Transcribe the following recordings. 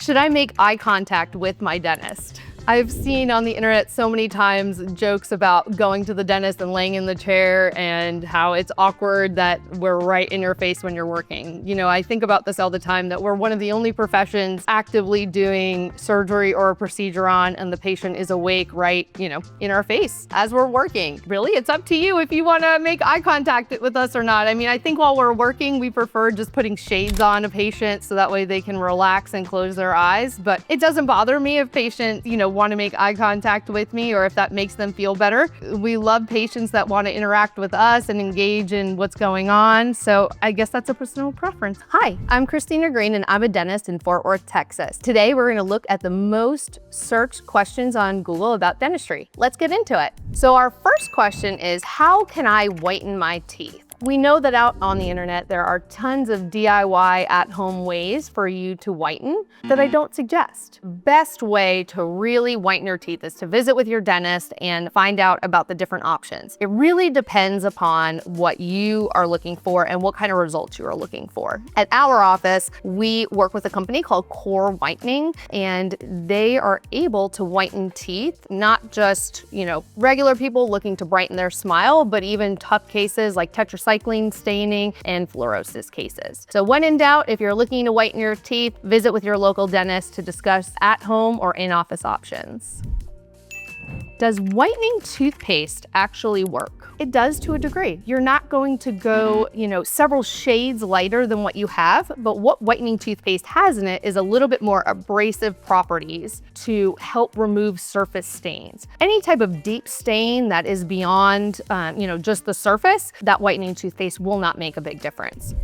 Should I make eye contact with my dentist? I've seen on the internet so many times jokes about going to the dentist and laying in the chair and how it's awkward that we're right in your face when you're working. You know, I think about this all the time, that we're one of the only professions actively doing surgery or a procedure on, and the patient is awake right, in our face as we're working. Really, it's up to you if you want to make eye contact with us or not. I mean, I think while we're working, we prefer just putting shades on a patient so that way they can relax and close their eyes. But it doesn't bother me if patients, want to make eye contact with me, or if that makes them feel better. We love patients that want to interact with us and engage in what's going on. So I guess that's a personal preference. Hi, I'm Christina Greene, and I'm a dentist in Fort Worth, Texas. Today, we're going to look at the most searched questions on Google about dentistry. Let's get into it. So our first question is, how can I whiten my teeth? We know that out on the internet, there are tons of DIY at-home ways for you to whiten that I don't suggest. Best way to really whiten your teeth is to visit with your dentist and find out about the different options. It really depends upon what you are looking for and what kind of results you are looking for. At our office, we work with a company called Core Whitening, and they are able to whiten teeth, not just, regular people looking to brighten their smile, but even tough cases like tetracycline, staining, and fluorosis cases. So when in doubt, if you're looking to whiten your teeth, visit with your local dentist to discuss at-home or in-office options. Does whitening toothpaste actually work? It does to a degree. You're not going to go, several shades lighter than what you have, but what whitening toothpaste has in it is a little bit more abrasive properties to help remove surface stains. Any type of deep stain that is beyond, just the surface, that whitening toothpaste will not make a big difference.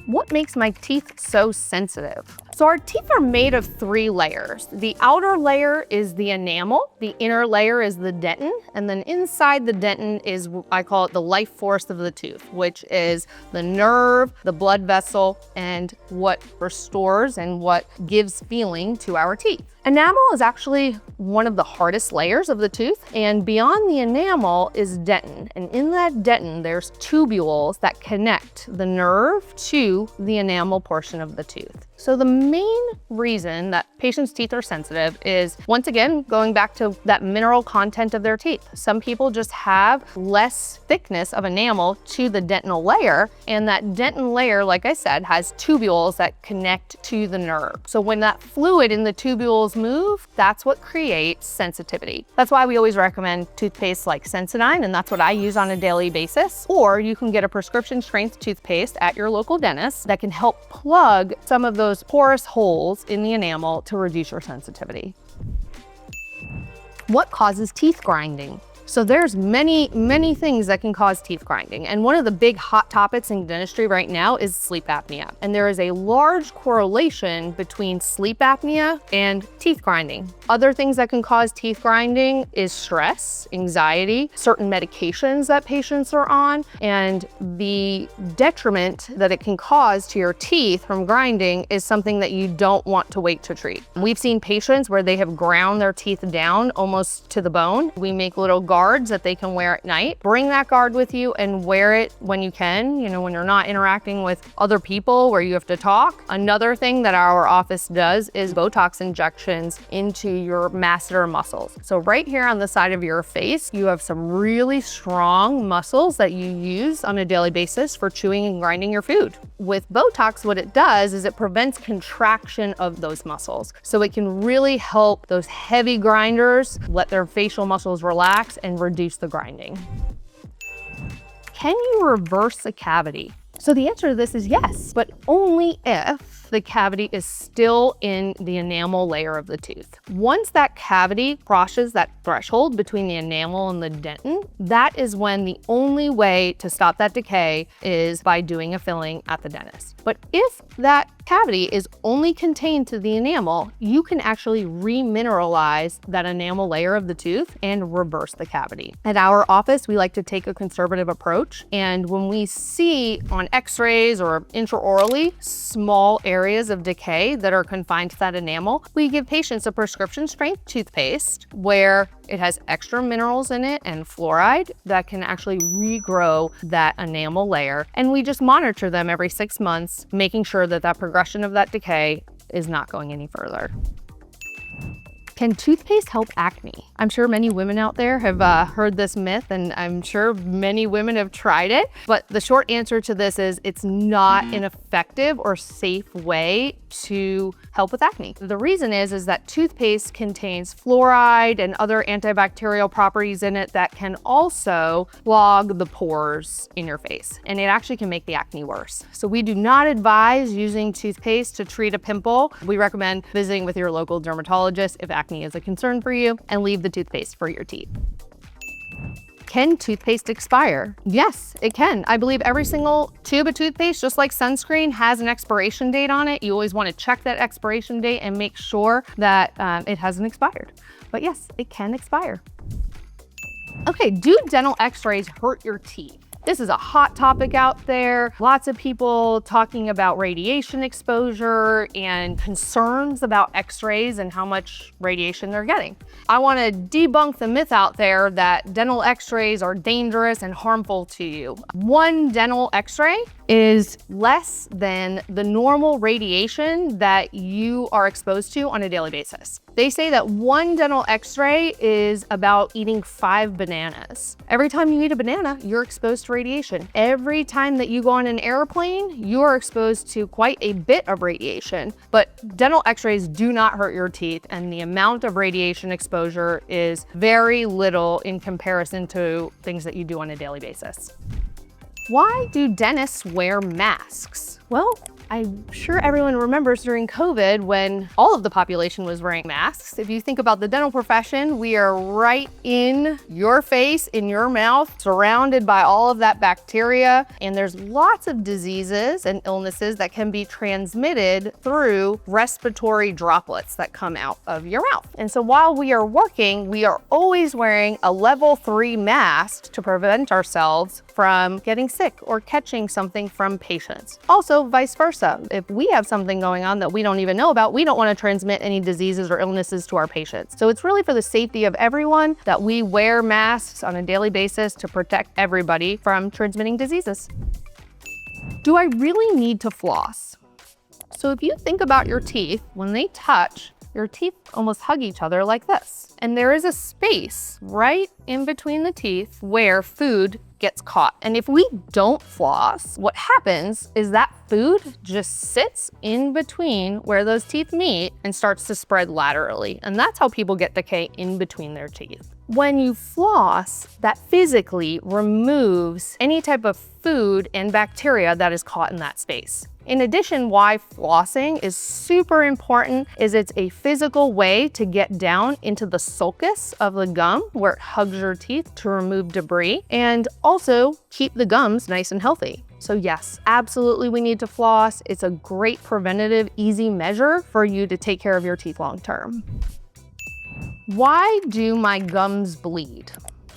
What makes my teeth so sensitive? So our teeth are made of 3 layers. The outer layer is the enamel, the inner layer is the dentin, and then inside the dentin is, I call it the life force of the tooth, which is the nerve, the blood vessel, and what restores and what gives feeling to our teeth. Enamel is actually one of the hardest layers of the tooth, and beyond the enamel is dentin. And in that dentin, there's tubules that connect the nerve to the enamel portion of the tooth. So the main reason that patients' teeth are sensitive is, once again, going back to that mineral content of their teeth. Some people just have less thickness of enamel to the dentinal layer, and that dentin layer, like I said, has tubules that connect to the nerve. So when that fluid in the tubules move, that's what creates sensitivity. That's why we always recommend toothpaste like Sensodyne, and that's what I use on a daily basis. Or you can get a prescription strength toothpaste at your local dentist that can help plug some of those porous holes in the enamel to reduce your sensitivity. What causes teeth grinding? So there's many things that can cause teeth grinding. And one of the big hot topics in dentistry right now is sleep apnea. And there is a large correlation between sleep apnea and teeth grinding. Other things that can cause teeth grinding is stress, anxiety, certain medications that patients are on, and the detriment that it can cause to your teeth from grinding is something that you don't want to wait to treat. We've seen patients where they have ground their teeth down almost to the bone. We make little guards that they can wear at night. Bring that guard with you and wear it when you can, when you're not interacting with other people where you have to talk. Another thing that our office does is Botox injections into your masseter muscles. So right here on the side of your face, you have some really strong muscles that you use on a daily basis for chewing and grinding your food. With Botox, what it does is it prevents contraction of those muscles. So it can really help those heavy grinders let their facial muscles relax and reduce the grinding. Can you reverse a cavity? So the answer to this is yes, but only if the cavity is still in the enamel layer of the tooth. Once that cavity crosses that threshold between the enamel and the dentin, that is when the only way to stop that decay is by doing a filling at the dentist. But if that cavity is only contained to the enamel, you can actually remineralize that enamel layer of the tooth and reverse the cavity. At our office, we like to take a conservative approach, and when we see on x-rays or intraorally small areas of decay that are confined to that enamel, we give patients a prescription strength toothpaste where it has extra minerals in it and fluoride that can actually regrow that enamel layer. And we just monitor them every 6 months, making sure that that progression of that decay is not going any further. Can toothpaste help acne? I'm sure many women out there have heard this myth, and I'm sure many women have tried it, but the short answer to this is it's not an effective or safe way to help with acne. The reason is that toothpaste contains fluoride and other antibacterial properties in it that can also clog the pores in your face, and it actually can make the acne worse. So we do not advise using toothpaste to treat a pimple. We recommend visiting with your local dermatologist if acne is a concern for you, and leave the toothpaste for your teeth. Can toothpaste expire? Yes, it can. I believe every single tube of toothpaste, just like sunscreen, has an expiration date on it. You always want to check that expiration date and make sure that it hasn't expired. But yes, it can expire. Okay, do dental x-rays hurt your teeth? This is a hot topic out there. Lots of people talking about radiation exposure and concerns about x-rays and how much radiation they're getting. I want to debunk the myth out there that dental x-rays are dangerous and harmful to you. One dental x-ray is less than the normal radiation that you are exposed to on a daily basis. They say that one dental x-ray is about eating 5 bananas. Every time you eat a banana, you're exposed to radiation. Every time that you go on an airplane, you are exposed to quite a bit of radiation. But dental x-rays do not hurt your teeth, and the amount of radiation exposure is very little in comparison to things that you do on a daily basis. Why do dentists wear masks? Well, I'm sure everyone remembers during COVID when all of the population was wearing masks. If you think about the dental profession, we are right in your face, in your mouth, surrounded by all of that bacteria. And there's lots of diseases and illnesses that can be transmitted through respiratory droplets that come out of your mouth. And so while we are working, we are always wearing a level 3 mask to prevent ourselves from getting sick or catching something from patients. Also, vice versa. If we have something going on that we don't even know about, we don't want to transmit any diseases or illnesses to our patients. So it's really for the safety of everyone that we wear masks on a daily basis to protect everybody from transmitting diseases. Do I really need to floss? So if you think about your teeth, when they touch, your teeth almost hug each other like this. And there is a space right in between the teeth where food gets caught. And if we don't floss, what happens is that food just sits in between where those teeth meet and starts to spread laterally. And that's how people get decay in between their teeth. When you floss, that physically removes any type of food and bacteria that is caught in that space. In addition, why flossing is super important is it's a physical way to get down into the sulcus of the gum where it hugs your teeth to remove debris and also keep the gums nice and healthy. So yes, absolutely we need to floss. It's a great preventative, easy measure for you to take care of your teeth long term. Why do my gums bleed?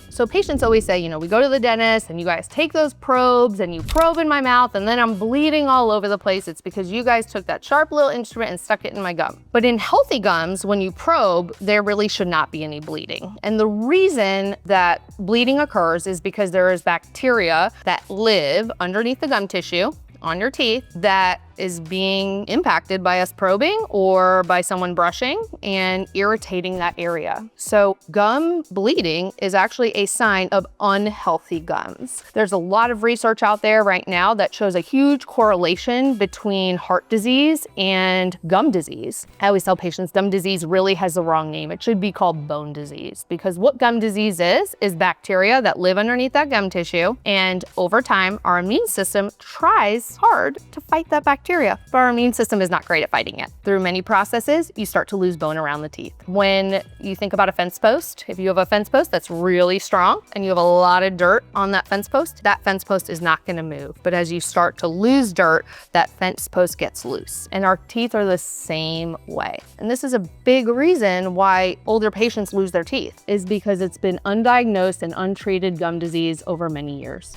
So patients always say, we go to the dentist and you guys take those probes and you probe in my mouth and then I'm bleeding all over the place. It's because you guys took that sharp little instrument and stuck it in my gum. But in healthy gums, when you probe, there really should not be any bleeding. And the reason that bleeding occurs is because there is bacteria that live underneath the gum tissue on your teeth that is being impacted by us probing or by someone brushing and irritating that area. So gum bleeding is actually a sign of unhealthy gums. There's a lot of research out there right now that shows a huge correlation between heart disease and gum disease. I always tell patients gum disease really has the wrong name. It should be called bone disease because what gum disease is bacteria that live underneath that gum tissue. And over time, our immune system tries hard to fight that bacteria. But our immune system is not great at fighting it. Through many processes, you start to lose bone around the teeth. When you think about a fence post, if you have a fence post that's really strong and you have a lot of dirt on that fence post is not gonna move. But as you start to lose dirt, that fence post gets loose. And our teeth are the same way. And this is a big reason why older patients lose their teeth, is because it's been undiagnosed and untreated gum disease over many years.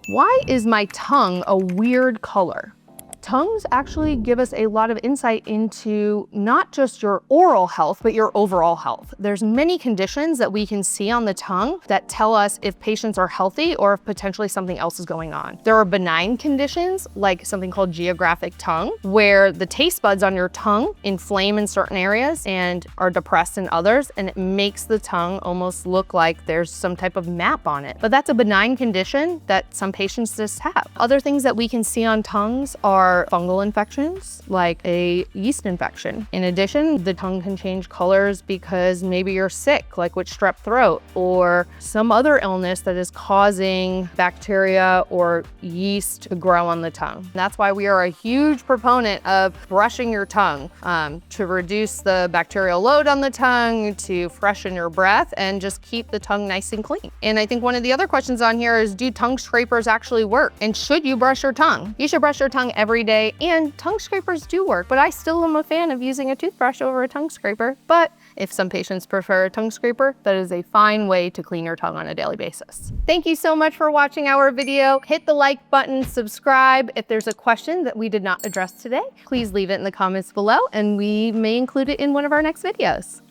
Why is my tongue a weird color? Tongues actually give us a lot of insight into not just your oral health, but your overall health. There's many conditions that we can see on the tongue that tell us if patients are healthy or if potentially something else is going on. There are benign conditions like something called geographic tongue, where the taste buds on your tongue inflame in certain areas and are depressed in others, and it makes the tongue almost look like there's some type of map on it. But that's a benign condition that some patients just have. Other things that we can see on tongues are fungal infections, like a yeast infection. In addition, the tongue can change colors because maybe you're sick, like with strep throat, or some other illness that is causing bacteria or yeast to grow on the tongue. That's why we are a huge proponent of brushing your tongue to reduce the bacterial load on the tongue, to freshen your breath, and just keep the tongue nice and clean. And I think one of the other questions on here is, do tongue scrapers actually work? And should you brush your tongue? You should brush your tongue every day, and tongue scrapers do work, but I still am a fan of using a toothbrush over a tongue scraper. But if some patients prefer a tongue scraper, that is a fine way to clean your tongue on a daily basis. Thank you so much for watching our video. Hit the like button, subscribe. If there's a question that we did not address today, please leave it in the comments below and we may include it in one of our next videos.